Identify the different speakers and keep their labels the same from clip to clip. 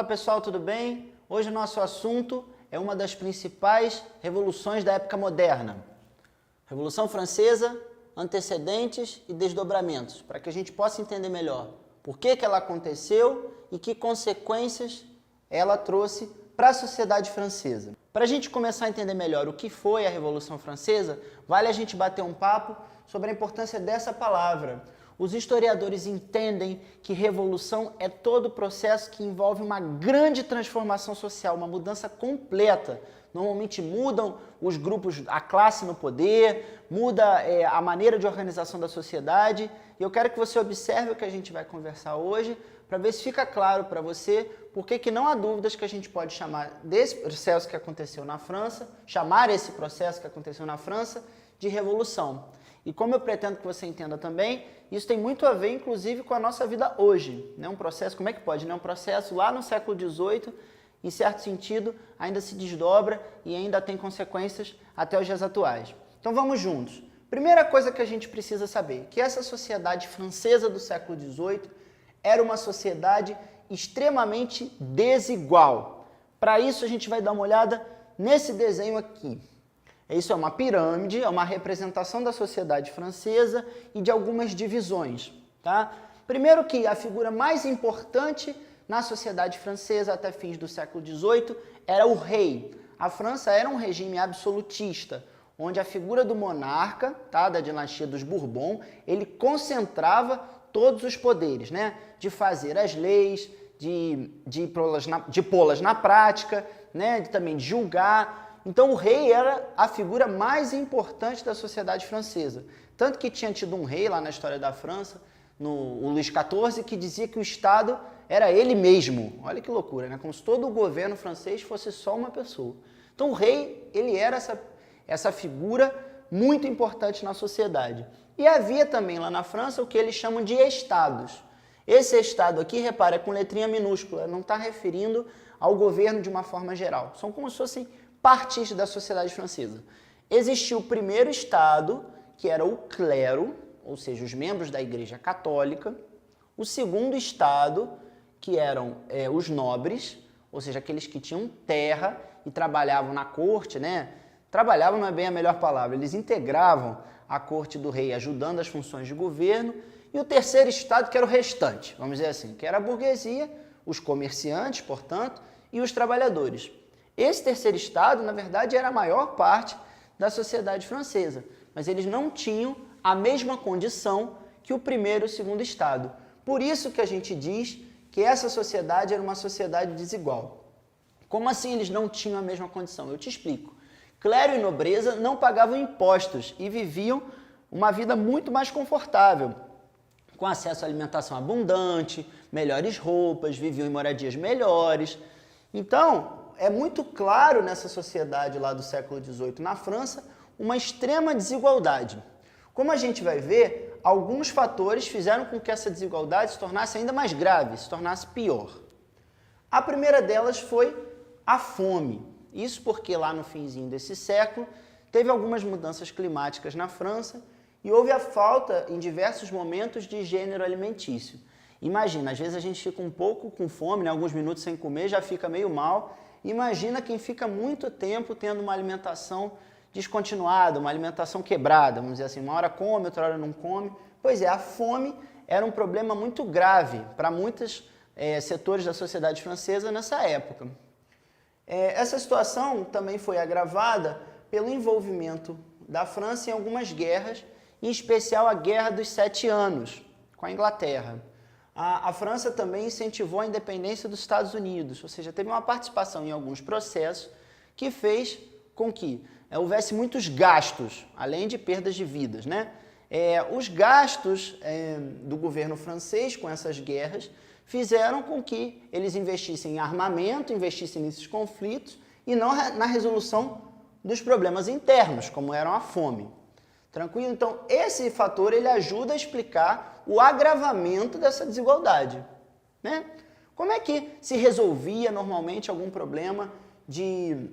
Speaker 1: Fala pessoal, tudo bem? Hoje o nosso assunto é uma das principais revoluções da época moderna. Revolução Francesa, antecedentes e desdobramentos, para que a gente possa entender melhor por que ela aconteceu e que consequências ela trouxe para a sociedade francesa. Para a gente começar a entender melhor o que foi a Revolução Francesa, vale a gente bater um papo sobre a importância dessa palavra. Os historiadores entendem que revolução é todo processo que envolve uma grande transformação social, uma mudança completa. Normalmente mudam os grupos, a classe no poder, muda a maneira de organização da sociedade. E eu quero que você observe o que a gente vai conversar hoje, para ver se fica claro para você por que não há dúvidas que a gente pode chamar desse processo que aconteceu na França, chamar esse processo que aconteceu na França de revolução. E como eu pretendo que você entenda também, isso tem muito a ver, inclusive, com a nossa vida hoje. Um processo, como é que pode? Um processo lá no século XVIII, em certo sentido, ainda se desdobra e ainda tem consequências até os dias atuais. Então vamos juntos. Primeira coisa que a gente precisa saber, que essa sociedade francesa do século XVIII era uma sociedade extremamente desigual. Para isso a gente vai dar uma olhada nesse desenho aqui. Isso é uma pirâmide, é uma representação da sociedade francesa e de algumas divisões. Tá? Primeiro que a figura mais importante na sociedade francesa até fins do século XVIII era o rei. A França era um regime absolutista, onde a figura do monarca, tá, da dinastia dos Bourbon, ele concentrava todos os poderes, né, de fazer as leis, de pô-las na prática, né, também de julgar. Então o rei era a figura mais importante da sociedade francesa. Tanto que tinha tido um rei lá na história da França, o Luís XIV, que dizia que o Estado era ele mesmo. Olha que loucura, né? Como se todo o governo francês fosse só uma pessoa. Então o rei, ele era essa figura muito importante na sociedade. E havia também lá na França o que eles chamam de estados. Esse estado aqui, repara, é com letrinha minúscula, não está referindo ao governo de uma forma geral. São como se fossem partes da sociedade francesa. Existia o primeiro estado, que era o clero, ou seja, os membros da Igreja Católica. O segundo estado, que eram os nobres, ou seja, aqueles que tinham terra e trabalhavam na corte, né? Trabalhavam não é bem a melhor palavra, eles integravam a corte do rei, ajudando as funções de governo. E o terceiro estado, que era o restante, vamos dizer assim, que era a burguesia, os comerciantes, portanto, e os trabalhadores. Esse terceiro estado, na verdade, era a maior parte da sociedade francesa, mas eles não tinham a mesma condição que o primeiro e o segundo estado. Por isso que a gente diz que essa sociedade era uma sociedade desigual. Como assim eles não tinham a mesma condição? Eu te explico. Clero e nobreza não pagavam impostos e viviam uma vida muito mais confortável, com acesso à alimentação abundante, melhores roupas, viviam em moradias melhores. Então, é muito claro nessa sociedade lá do século XVIII na França uma extrema desigualdade. Como a gente vai ver, alguns fatores fizeram com que essa desigualdade se tornasse ainda mais grave, se tornasse pior. A primeira delas foi a fome. Isso porque lá no finzinho desse século teve algumas mudanças climáticas na França e houve a falta em diversos momentos de gênero alimentício. Imagina, às vezes a gente fica um pouco com fome, né, alguns minutos sem comer, já fica meio mal. Imagina quem fica muito tempo tendo uma alimentação descontinuada, uma alimentação quebrada, vamos dizer assim, uma hora come, outra hora não come. Pois é, a fome era um problema muito grave para muitos setores da sociedade francesa nessa época. Essa situação também foi agravada pelo envolvimento da França em algumas guerras, em especial a Guerra dos 7 Anos com a Inglaterra. A França também incentivou a independência dos Estados Unidos, ou seja, teve uma participação em alguns processos que fez com que houvesse muitos gastos, além de perdas de vidas, né? Os gastos do governo francês com essas guerras fizeram com que eles investissem em armamento, investissem nesses conflitos e não na resolução dos problemas internos, como eram a fome. Tranquilo? Então, esse fator ele ajuda a explicar o agravamento dessa desigualdade. Né? Como é que se resolvia normalmente algum problema de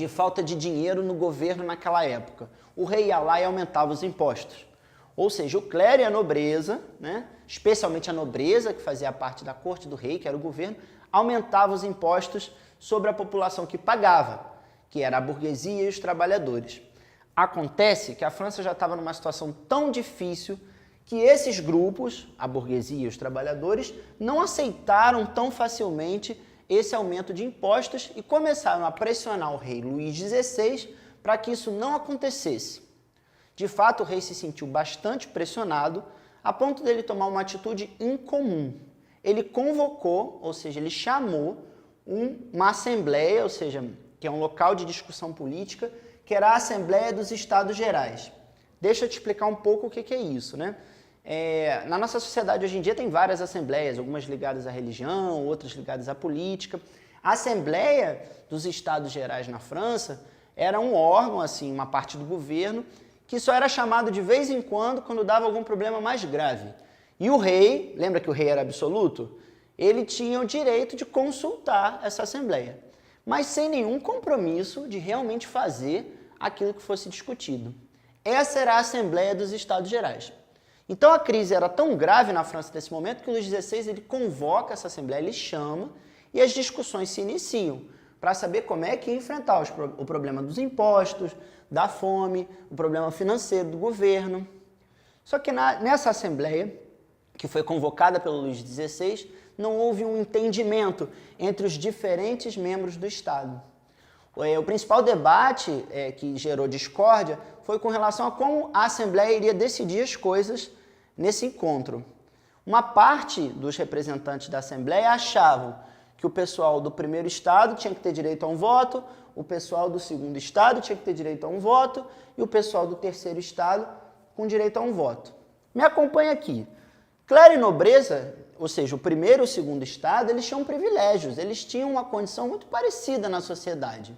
Speaker 1: falta de dinheiro no governo naquela época? O rei ia lá e aumentava os impostos. Ou seja, o clero e a nobreza, né, especialmente a nobreza, que fazia parte da corte do rei, que era o governo, aumentava os impostos sobre a população que pagava, que era a burguesia e os trabalhadores. Acontece que a França já estava numa situação tão difícil que esses grupos, a burguesia e os trabalhadores, não aceitaram tão facilmente esse aumento de impostos e começaram a pressionar o rei Luís XVI para que isso não acontecesse. De fato, o rei se sentiu bastante pressionado, a ponto dele tomar uma atitude incomum. Ele convocou, ou seja, ele chamou uma assembleia, ou seja, que é um local de discussão política, que era a Assembleia dos Estados Gerais. Deixa eu te explicar um pouco o que é isso, né? Na nossa sociedade hoje em dia tem várias assembleias, algumas ligadas à religião, outras ligadas à política. A Assembleia dos Estados Gerais na França era um órgão, assim, uma parte do governo, que só era chamado de vez em quando dava algum problema mais grave. E o rei, lembra que o rei era absoluto? Ele tinha o direito de consultar essa Assembleia, mas sem nenhum compromisso de realmente fazer aquilo que fosse discutido. Essa era a Assembleia dos Estados Gerais. Então a crise era tão grave na França nesse momento que o Luís XVI ele convoca essa Assembleia, ele chama e as discussões se iniciam para saber como é que ia enfrentar o problema dos impostos, da fome, o problema financeiro do governo. Só que nessa Assembleia, que foi convocada pelo Luís XVI, não houve um entendimento entre os diferentes membros do Estado. O principal debate que gerou discórdia foi com relação a como a Assembleia iria decidir as coisas nesse encontro. Uma parte dos representantes da Assembleia achavam que o pessoal do primeiro estado tinha que ter direito a um voto, o pessoal do segundo estado tinha que ter direito a um voto e o pessoal do terceiro estado com direito a um voto. Me acompanha aqui. Clero e nobreza, ou seja, o primeiro e o segundo estado, eles tinham privilégios, eles tinham uma condição muito parecida na sociedade.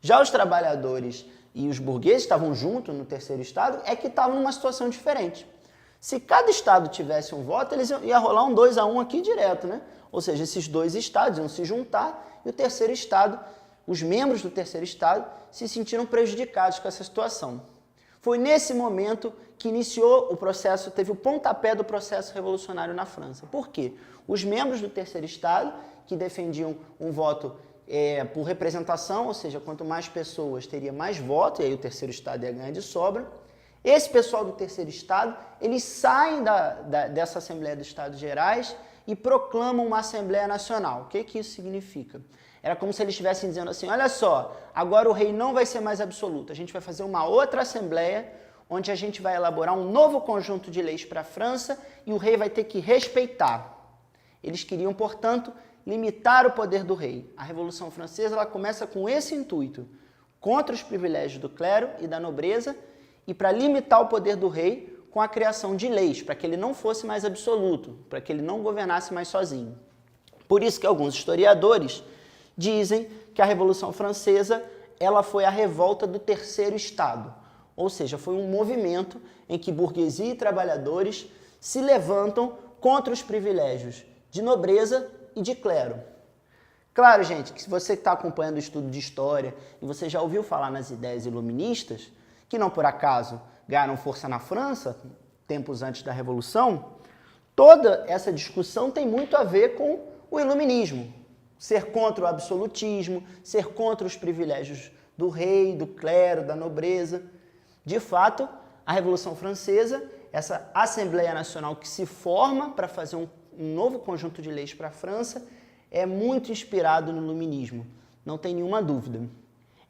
Speaker 1: Já os trabalhadores e os burgueses estavam juntos no terceiro estado, é que estavam numa situação diferente. Se cada estado tivesse um voto, ia rolar um 2-1 aqui direto, né? Ou seja, esses dois estados iam se juntar e o terceiro estado, os membros do terceiro estado, se sentiram prejudicados com essa situação. Foi nesse momento que iniciou o processo, teve o pontapé do processo revolucionário na França. Por quê? Os membros do terceiro estado, que defendiam um voto por representação, ou seja, quanto mais pessoas teria mais voto, e aí o terceiro estado ia ganhar de sobra. Esse pessoal do terceiro estado, eles saem dessa Assembleia dos Estados Gerais e proclamam uma Assembleia Nacional. O que isso significa? Era como se eles estivessem dizendo assim, olha só, agora o rei não vai ser mais absoluto, a gente vai fazer uma outra Assembleia, onde a gente vai elaborar um novo conjunto de leis para a França e o rei vai ter que respeitar. Eles queriam, portanto, limitar o poder do rei. A Revolução Francesa ela começa com esse intuito, contra os privilégios do clero e da nobreza e para limitar o poder do rei com a criação de leis, para que ele não fosse mais absoluto, para que ele não governasse mais sozinho. Por isso que alguns historiadores dizem que a Revolução Francesa ela foi a revolta do terceiro estado, ou seja, foi um movimento em que burguesia e trabalhadores se levantam contra os privilégios de nobreza e de clero. Claro, gente, que se você está acompanhando o estudo de história e você já ouviu falar nas ideias iluministas, que não por acaso ganharam força na França, tempos antes da Revolução, toda essa discussão tem muito a ver com o iluminismo. Ser contra o absolutismo, ser contra os privilégios do rei, do clero, da nobreza. De fato, a Revolução Francesa, essa Assembleia Nacional que se forma para fazer um novo conjunto de leis para a França, é muito inspirado no iluminismo, não tem nenhuma dúvida.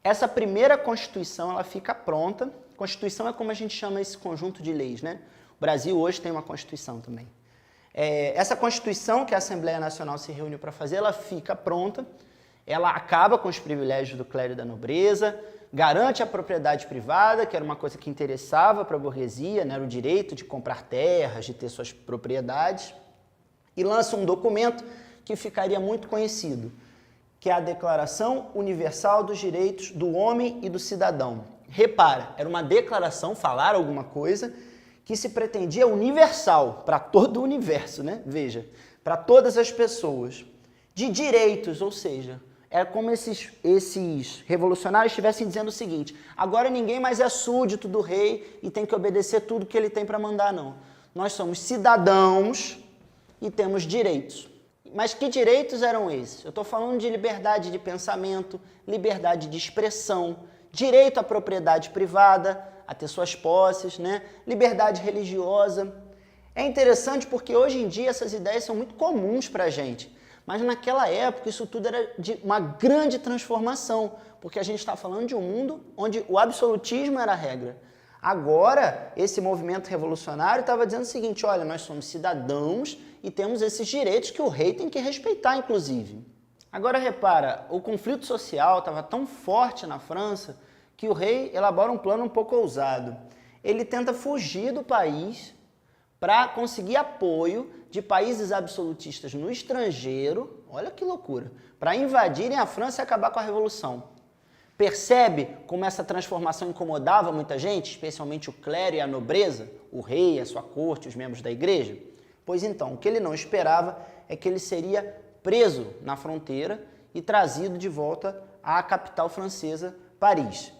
Speaker 1: Essa primeira Constituição ela fica pronta. Constituição é como a gente chama esse conjunto de leis, né? O Brasil hoje tem uma Constituição também. Essa Constituição que a Assembleia Nacional se reuniu para fazer, ela fica pronta, ela acaba com os privilégios do clero e da nobreza, garante a propriedade privada, que era uma coisa que interessava para a burguesia, né? Era o direito de comprar terras, de ter suas propriedades, e lança um documento que ficaria muito conhecido, que é a Declaração Universal dos Direitos do Homem e do Cidadão. Repara, era uma declaração, falar alguma coisa, que se pretendia universal, para todo o universo, né? Veja, para todas as pessoas, de direitos, ou seja, é como esses revolucionários estivessem dizendo o seguinte, agora ninguém mais é súdito do rei e tem que obedecer tudo que ele tem para mandar, não. Nós somos cidadãos e temos direitos. Mas que direitos eram esses? Eu estou falando de liberdade de pensamento, liberdade de expressão, direito à propriedade privada, a ter suas posses, né? Liberdade religiosa. É interessante porque hoje em dia essas ideias são muito comuns para a gente, mas naquela época isso tudo era de uma grande transformação, porque a gente está falando de um mundo onde o absolutismo era a regra. Agora, esse movimento revolucionário estava dizendo o seguinte, olha, nós somos cidadãos e temos esses direitos que o rei tem que respeitar, inclusive. Agora repara, o conflito social estava tão forte na França que o rei elabora um plano um pouco ousado. Ele tenta fugir do país para conseguir apoio de países absolutistas no estrangeiro, olha que loucura, para invadirem a França e acabar com a Revolução. Percebe como essa transformação incomodava muita gente, especialmente o clero e a nobreza, o rei, a sua corte, os membros da igreja? Pois então, o que ele não esperava é que ele seria preso na fronteira e trazido de volta à capital francesa, Paris.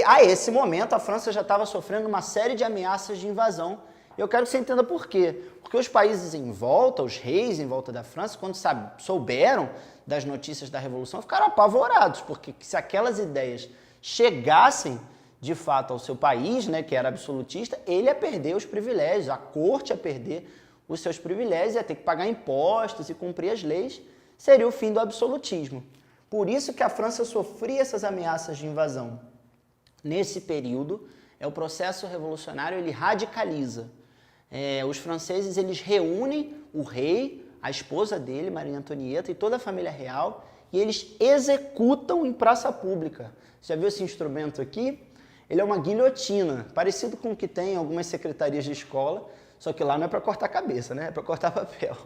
Speaker 1: A esse momento, a França já estava sofrendo uma série de ameaças de invasão. Eu quero que você entenda por quê. Porque os países em volta, os reis em volta da França, quando souberam das notícias da Revolução, ficaram apavorados, porque se aquelas ideias chegassem de fato ao seu país, né, que era absolutista, ele ia perder os privilégios, a corte ia perder os seus privilégios, ia ter que pagar impostos e cumprir as leis, seria o fim do absolutismo. Por isso que a França sofria essas ameaças de invasão. Nesse período, o processo revolucionário ele radicaliza. Os franceses eles reúnem o rei, a esposa dele, Maria Antonieta, e toda a família real, e eles executam em praça pública. Você já viu esse instrumento aqui? Ele é uma guilhotina, parecido com o que tem em algumas secretarias de escola, só que lá não é para cortar cabeça, né? É para cortar papel.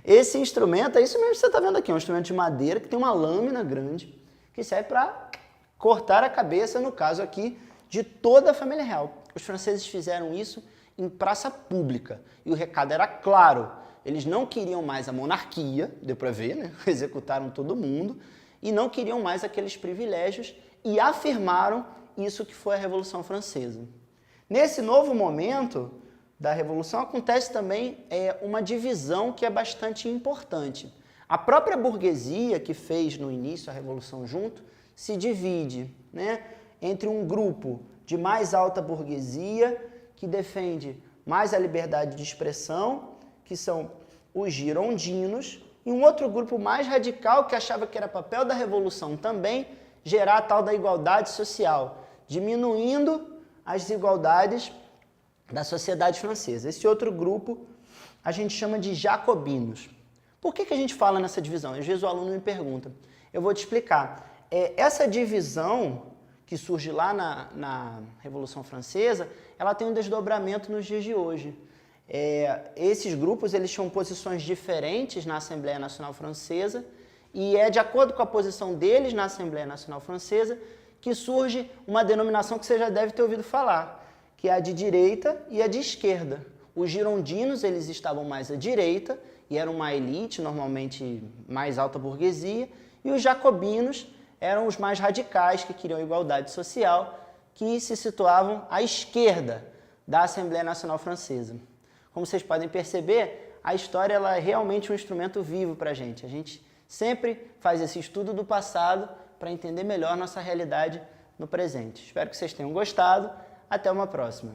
Speaker 1: Esse instrumento, é isso mesmo que você está vendo aqui, é um instrumento de madeira que tem uma lâmina grande, que serve para cortar a cabeça, no caso aqui, de toda a família real. Os franceses fizeram isso em praça pública, e o recado era claro, eles não queriam mais a monarquia, deu para ver, né? Executaram todo mundo, e não queriam mais aqueles privilégios, e afirmaram isso que foi a Revolução Francesa. Nesse novo momento da Revolução acontece também uma divisão que é bastante importante. A própria burguesia que fez no início a Revolução junto se divide, né, entre um grupo de mais alta burguesia que defende mais a liberdade de expressão, que são os girondinos, e um outro grupo mais radical que achava que era papel da Revolução também gerar a tal da igualdade social, diminuindo as desigualdades da sociedade francesa. Esse outro grupo a gente chama de jacobinos. Por que a gente fala nessa divisão? Às vezes o aluno me pergunta. Eu vou te explicar. Essa divisão que surge lá na Revolução Francesa, ela tem um desdobramento nos dias de hoje. Esses grupos eles tinham posições diferentes na Assembleia Nacional Francesa e é de acordo com a posição deles na Assembleia Nacional Francesa que surge uma denominação que você já deve ter ouvido falar, que é a de direita e a de esquerda. Os girondinos eles estavam mais à direita e eram uma elite, normalmente mais alta burguesia, e os jacobinos eram os mais radicais que queriam igualdade social, que se situavam à esquerda da Assembleia Nacional Francesa. Como vocês podem perceber, a história ela é realmente um instrumento vivo para a gente. A gente sempre faz esse estudo do passado para entender melhor nossa realidade no presente. Espero que vocês tenham gostado. Até uma próxima.